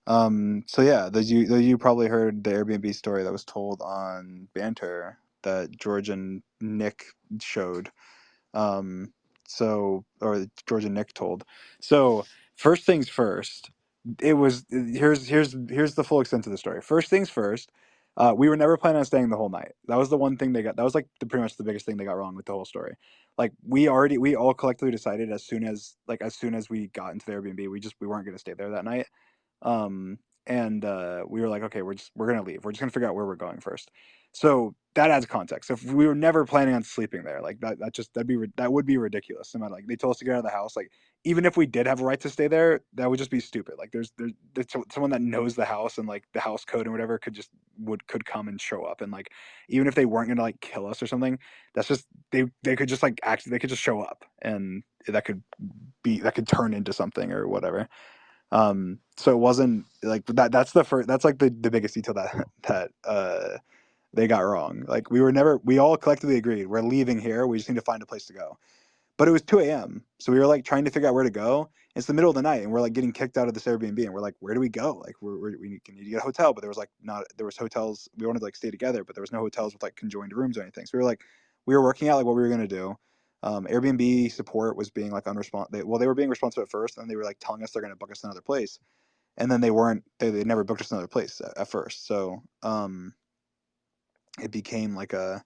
So yeah, you probably heard the Airbnb story that was told on Banter that George and Nick showed. Um, or George and Nick told. So first things first, here's the full extent of the story. First things first, we were never planning on staying the whole night. That was the one thing they got. That was like pretty much the biggest thing they got wrong with the whole story. Like we all collectively decided as soon as we got into the Airbnb, we weren't going to stay there that night. um and we were like, okay, we're gonna leave, we're just gonna figure out where we're going first. So that adds context. If we were never planning on sleeping there, like that would be ridiculous. No matter, like, they told us to get out of the house, like, even if we did have a right to stay there, that would just be stupid. Like there's someone that knows the house and like the house code and whatever could come and show up, and like even if they weren't gonna like kill us or something, that's just they could just like act they could just show up, and that could turn into something or whatever. So it wasn't like that. That's the first. That's like the biggest detail that they got wrong. Like we all collectively agreed we're leaving here. We just need to find a place to go. But it was 2 a.m. So we were like trying to figure out where to go. It's the middle of the night, and we're like getting kicked out of this Airbnb, and we're like, where do we go? Like we need to get a hotel, but there was like not there was hotels. We wanted to like stay together, but there was no hotels with like conjoined rooms or anything. So we were working out like what we were gonna do. Airbnb support was being like unresponsive. Well, they were being responsive at first, and they were like telling us they're gonna book us another place, and then they weren't. They never booked us another place at first. So it became like a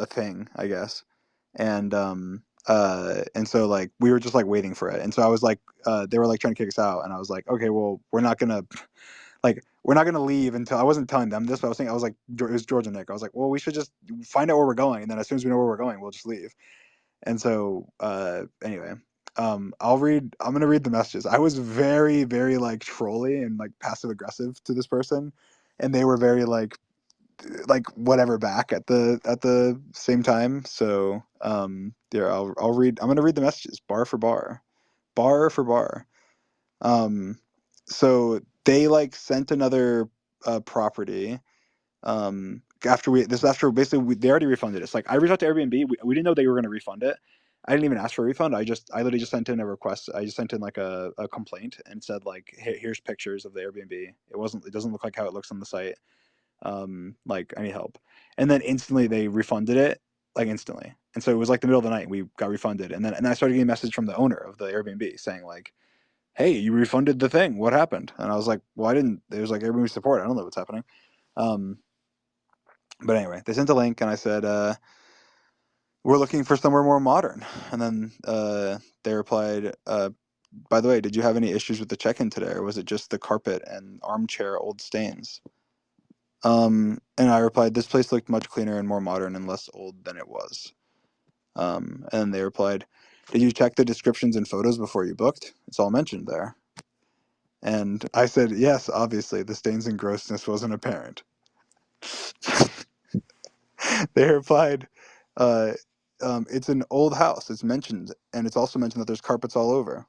thing, I guess. And so like we were just like waiting for it. And so I was like, they were like trying to kick us out, and I was like, okay, well, we're not gonna leave until, I wasn't telling them this, but I was like, it was George and Nick. I was like, well, we should just find out where we're going, and then as soon as we know where we're going, we'll just leave. And so anyway, I'm gonna read the messages. I was very, very like trolly and like passive aggressive to this person, and they were very like whatever back at the same time. So yeah, I'm gonna read the messages bar for bar, bar for bar. Um, so they like sent another property. After basically they already refunded us. Like, I reached out to Airbnb. We didn't know they were going to refund it. I didn't even ask for a refund. I literally just sent in a request. I just sent in like a complaint and said like, hey, here's pictures of the Airbnb. It doesn't look like how it looks on the site. Like, I need help. And then instantly they refunded it, like instantly. And so it was like the middle of the night, we got refunded. And I started getting a message from the owner of the Airbnb saying like, hey, you refunded the thing. What happened? And I was like, well, I didn't. It was like Airbnb support. I don't know what's happening. Um, but anyway, they sent a link, and I said, we're looking for somewhere more modern. And then they replied, by the way, did you have any issues with the check-in today, or was it just the carpet and armchair old stains? And I replied, this place looked much cleaner and more modern and less old than it was. And they replied, did you check the descriptions and photos before you booked? It's all mentioned there. And I said, yes, obviously, the stains and grossness wasn't apparent. They replied, uh, it's an old house. It's mentioned, and it's also mentioned that there's carpets all over.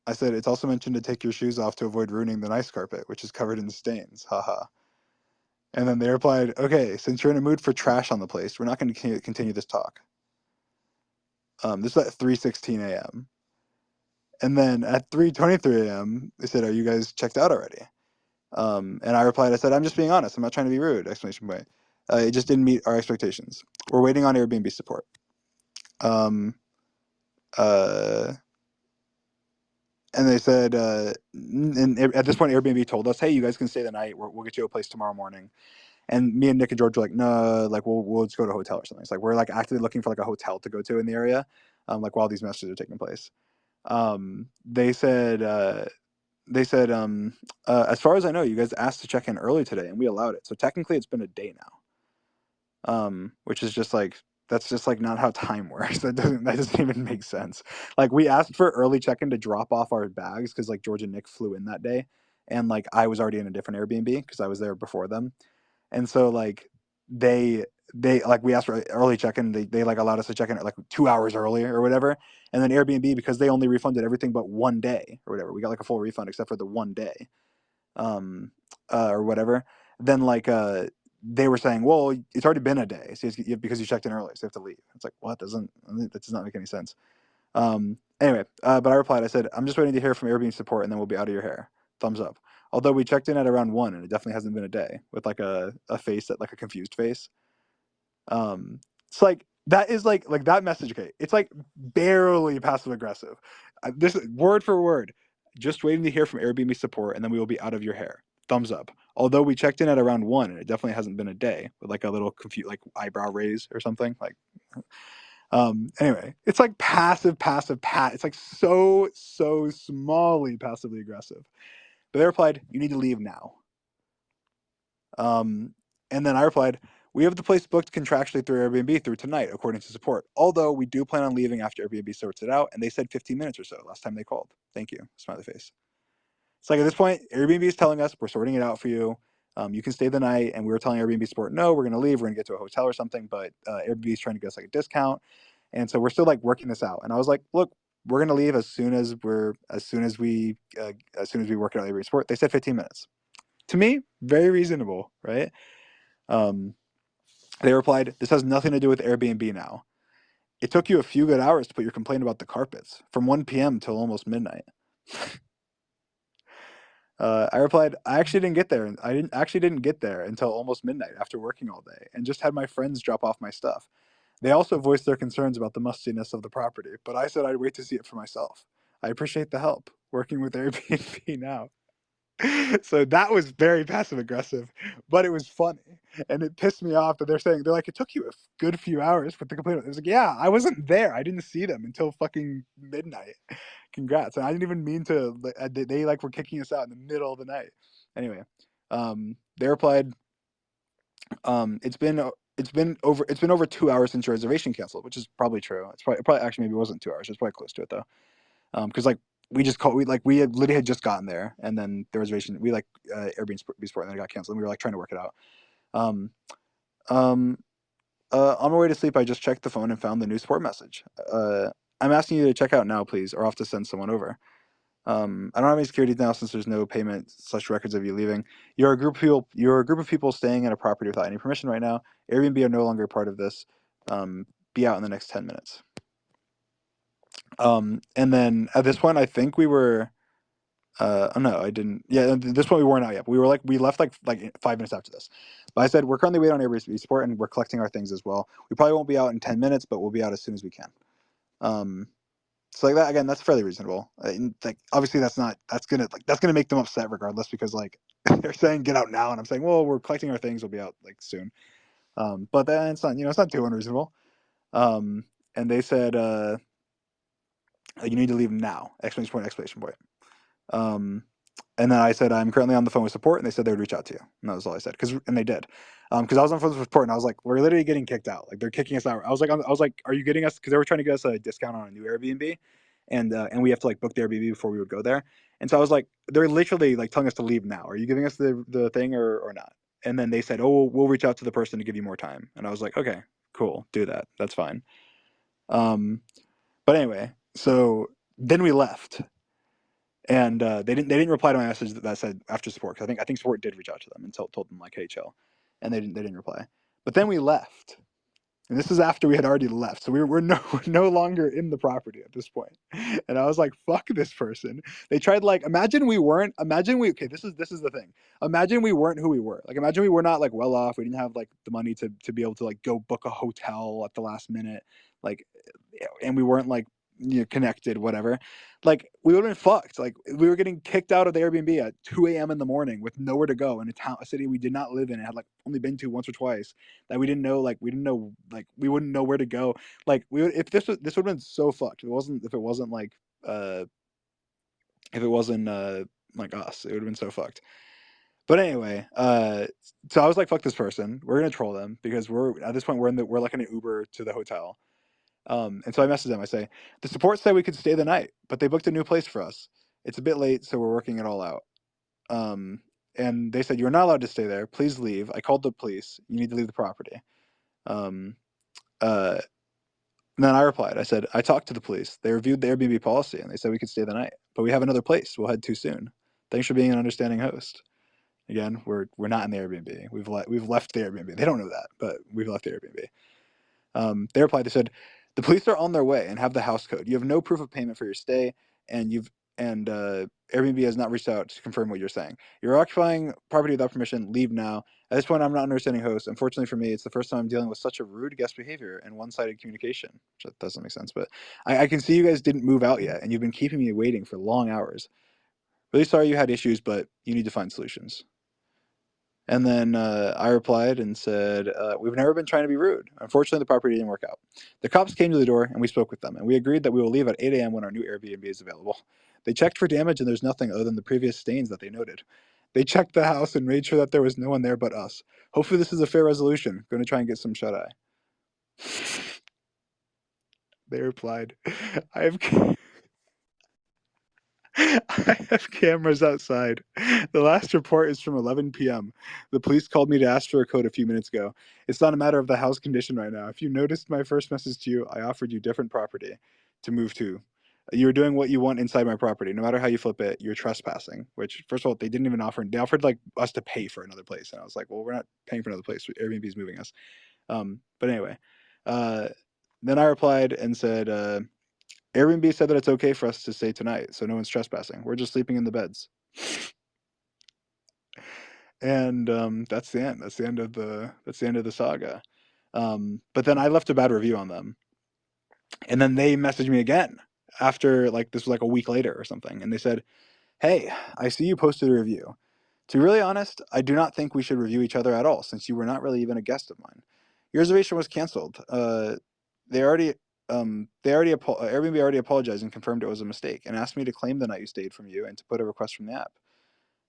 I said, it's also mentioned to take your shoes off to avoid ruining the nice carpet, which is covered in stains. Haha. And then they replied, okay, since you're in a mood for trash on the place, we're not going to continue this talk. This was at 3:16 a.m. And then at 3:23 a.m., they said, are you guys checked out already? And I replied, I said, I'm just being honest. I'm not trying to be rude. Exclamation point. It just didn't meet our expectations. We're waiting on Airbnb support. Um, uh, and they said, and at this point, Airbnb told us, hey, you guys can stay the night. We'll get you a place tomorrow morning. And me and Nick and George were like, no, like we'll just go to a hotel or something. It's like we're like actively looking for like a hotel to go to in the area, like while these messages are taking place. They said, as far as I know, you guys asked to check in early today, and we allowed it. So technically, it's been a day now. Which is just like, that's just like not how time works. That doesn't even make sense. Like, we asked for early check-in to drop off our bags because like George and Nick flew in that day, and like I was already in a different Airbnb because I was there before them. And so like they like, we asked for early check-in. They like allowed us to check in at like 2 hours earlier or whatever. And then Airbnb, because they only refunded everything but one day or whatever, we got like a full refund except for the one day, um, or whatever. Then like they were saying, well, it's already been a day, so because you checked in early, so you have to leave. It's like, what? That does not make any sense. Anyway, but I replied, I said, I'm just waiting to hear from Airbnb support and then we'll be out of your hair. Thumbs up. Although we checked in at around 1 and it definitely hasn't been a day, with like a face that, like a confused face. It's like that is like that message. Okay, it's like barely passive aggressive. This word for word. Just waiting to hear from Airbnb support and then we will be out of your hair. Thumbs up. Although we checked in at around 1 and it definitely hasn't been a day, with like a little confused like eyebrow raise or something like. Anyway, it's like it's like so smally passively aggressive. But they replied, "You need to leave now." Um, and then I replied, "We have the place booked contractually through Airbnb through tonight, according to support. Although we do plan on leaving after Airbnb sorts it out, and they said 15 minutes or so last time they called. Thank you." Smiley face. It's like at this point, Airbnb is telling us we're sorting it out for you. You can stay the night, and we were telling Airbnb support, no, we're going to leave. We're going to get to a hotel or something. But Airbnb is trying to get us like a discount, and so we're still like working this out. And I was like, look, we're going to leave as soon as we work it out Airbnb support. They said 15 minutes. To me, very reasonable, right? Um, they replied, "This has nothing to do with Airbnb now. It took you a few good hours to put your complaint about the carpets from 1 p.m. till almost midnight." I replied, "I actually didn't get there. I didn't get there until almost midnight after working all day, and just had my friends drop off my stuff. They also voiced their concerns about the mustiness of the property, but I said I'd wait to see it for myself. I appreciate the help working with Airbnb now." So that was very passive aggressive, but it was funny, and it pissed me off that they're like, it took you a good few hours with the complaint. It was like, yeah, I wasn't there. I didn't see them until fucking midnight. Congrats. And I didn't even mean to. They like were kicking us out in the middle of the night. Anyway, they replied, it's been over 2 hours since your reservation canceled, which is probably true. It's probably actually maybe it wasn't 2 hours. It's probably close to it though. Because like we had literally had just gotten there, and then the reservation we like Airbnb Sport, and then it got canceled. And we were like trying to work it out. Um, um, on my way to sleep, I just checked the phone and found the new support message. I'm asking you to check out now, please, or I'll have to send someone over. I don't have any security now since there's no payment such records of you leaving. You're a group of people staying in a property without any permission right now. Airbnb are no longer part of this. Be out in the next 10 minutes. And then at this point, I think we were. Oh no, I didn't. Yeah, at this point we weren't out yet. But we left like 5 minutes after this. But I said we're currently waiting on Airbnb support and we're collecting our things as well. We probably won't be out in 10 minutes, but we'll be out as soon as we can. Um, so like that again, that's fairly reasonable. Like obviously that's gonna make them upset regardless because like they're saying get out now and I'm saying well we're collecting our things, we'll be out like soon. But then it's not it's not too unreasonable. And they said you need to leave now! Exclamation point! Exclamation point! Um, and then I said, I'm currently on the phone with support, and they said they would reach out to you. And that was all I said. And they did. Because I was on the phone with support, and I was like, we're literally getting kicked out. Like they're kicking us out. I was like, are you getting us? Because they were trying to get us a discount on a new Airbnb, and we have to like book the Airbnb before we would go there. And so I was like, they're literally like telling us to leave now. Are you giving us the thing or not? And then they said, oh, we'll reach out to the person to give you more time. And I was like, okay, cool, do that. That's fine. But anyway, so then we left and they didn't reply to my message that said after support because I think support did reach out to them and told them like hey chill, and they didn't reply. But then we left, and this is after we had already left, so we're no longer in the property at this point. And I was like fuck this person. They tried like imagine we okay this is the thing. Imagine we weren't who we were. Like imagine we were not like well off. We didn't have like the money to be able to like go book a hotel at the last minute, like, and we weren't like connected whatever. Like we would have been fucked. Like we were getting kicked out of the Airbnb at 2 a.m. in the morning with nowhere to go in a city we did not live in and had like only been to once or twice. That we didn't know. Like we didn't know. Like we wouldn't know where to go. Like we would if this would have been so fucked. If it wasn't like if it wasn't like us, it would have been so fucked. But anyway, so I was like, fuck this person. We're gonna troll them because we're at this point we're like in an Uber to the hotel. And so I messaged them. I say, the support said we could stay the night, but they booked a new place for us. It's a bit late, so we're working it all out. Um, and they said, you're not allowed to stay there. Please leave. I called the police. You need to leave the property. Um, uh, and then I replied, I said, I talked to the police. They reviewed the Airbnb policy and they said we could stay the night, but we have another place. We'll head too soon. Thanks for being an understanding host. Again, we're not in the Airbnb. We've left the Airbnb. They don't know that, but we've left the Airbnb. They replied, they said, The police are on their way and have the house code. You have no proof of payment for your stay, and Airbnb has not reached out to confirm what you're saying. You're occupying property without permission. Leave now. At this point, I'm not an understanding host. Unfortunately for me, it's the first time I'm dealing with such a rude guest behavior and one-sided communication. Which doesn't make sense, but I can see you guys didn't move out yet, and you've been keeping me waiting for long hours. Really sorry you had issues, but you need to find solutions. And then I replied and said, we've never been trying to be rude. Unfortunately, the property didn't work out. The cops came to the door and we spoke with them, and we agreed that we will leave at 8 a.m. when our new Airbnb is available. They checked for damage, and there's nothing other than the previous stains that they noted. They checked the house and made sure that there was no one there but us. Hopefully, this is a fair resolution. Going to try and get some shut eye. They replied, I have. I have cameras outside. The last report is from 11 p.m. The police called me to ask for a code a few minutes ago. It's not a matter of the house condition right now. If you noticed my first message to you, I offered you different property to move to. You're doing what you want inside my property. No matter how you flip it, you're trespassing. Which, first of all, they didn't even offer. They offered like us to pay for another place, and I was like, well, we're not paying for another place. Airbnb's moving us. But anyway, uh, then I replied and said. Airbnb said that it's okay for us to stay tonight, so no one's trespassing. We're just sleeping in the beds. And that's the end. That's the end of the saga. But then I left a bad review on them, and then they messaged me again after like this was like a week later or something, and they said, "Hey, I see you posted a review. To be really honest, I do not think we should review each other at all, since you were not really even a guest of mine. Your reservation was canceled. They already Airbnb already apologized and confirmed it was a mistake and asked me to claim the night you stayed from you and to put a request from the app.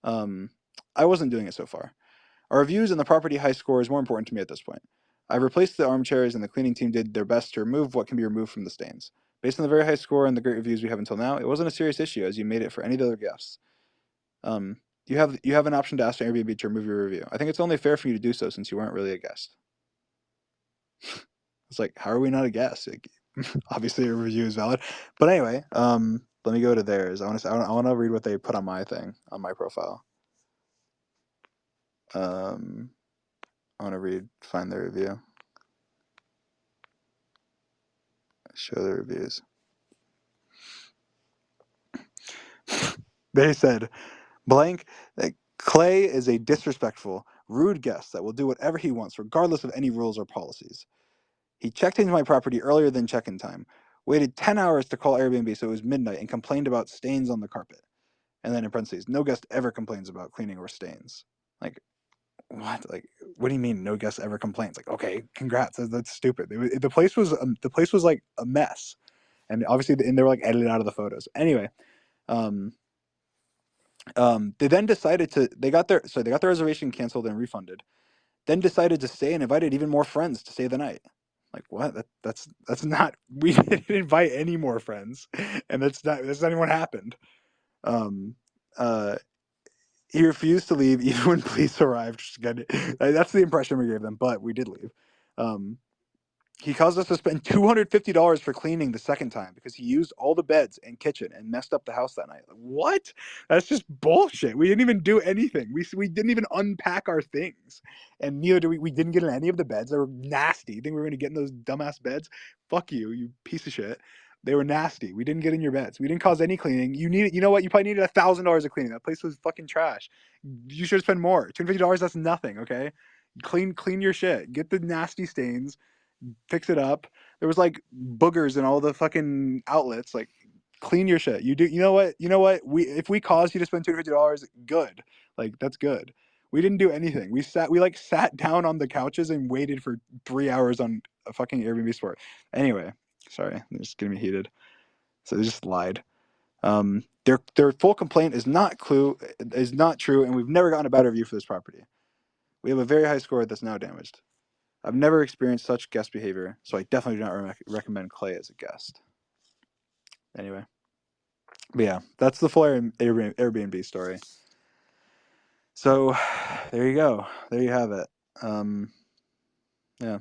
Um, I wasn't doing it so far. Our reviews and the property high score is more important to me at this point. I've replaced the armchairs and the cleaning team did their best to remove what can be removed from the stains. Based on the very high score and the great reviews we have until now, it wasn't a serious issue as you made it for any of the other guests. Um, you have an option to ask Airbnb to remove your review. I think it's only fair for you to do so since you weren't really a guest." It's like, how are we not a guest? Like, obviously, a review is valid. But anyway, let me go to theirs. I want to read what they put on my thing on my profile. I want to find their review, show the reviews. They said, blank, Clay is a disrespectful, rude guest that will do whatever he wants, regardless of any rules or policies. He checked into my property earlier than check-in time, waited 10 hours to call Airbnb so it was midnight, and complained about stains on the carpet. And then in parentheses, no guest ever complains about cleaning or stains. Like, what? Like, what do you mean no guest ever complains? Like, okay, congrats. That's stupid. The place was like a mess, and obviously they were like edited out of the photos. Anyway, um, they then decided they got their reservation canceled and refunded. Then decided to stay and invited even more friends to stay the night. Like, what? That's not. We didn't invite any more friends, and that's not even what happened. Um, uh, he refused to leave even when police arrived. That's the impression we gave them, but we did leave. Um, he caused us to spend $250 for cleaning the second time because he used all the beds and kitchen and messed up the house that night. Like, what? That's just bullshit. We didn't even do anything. We didn't even unpack our things, and neither did we. We didn't get in any of the beds. They were nasty. You think we were gonna get in those dumbass beds? Fuck you, you piece of shit. They were nasty. We didn't get in your beds. We didn't cause any cleaning. You know what? You probably needed $1,000 of cleaning. That place was fucking trash. You should spend more. $250. That's nothing. Okay, clean your shit. Get the nasty stains, fix it up. There was like boogers in all the fucking outlets. Like, clean your shit. You do. You know what? You know what? If we caused you to spend $250, good. Like, that's good. We didn't do anything. We like sat down on the couches and waited for 3 hours on a fucking Airbnb sport. Anyway, sorry, they're just getting me heated. So they just lied. Their full complaint is not true, and we've never gotten a bad review for this property. We have a very high score that's now damaged. I've never experienced such guest behavior, so I definitely do not recommend Clay as a guest. Anyway, but yeah, that's the full Airbnb story. So there you go. There you have it. Yeah.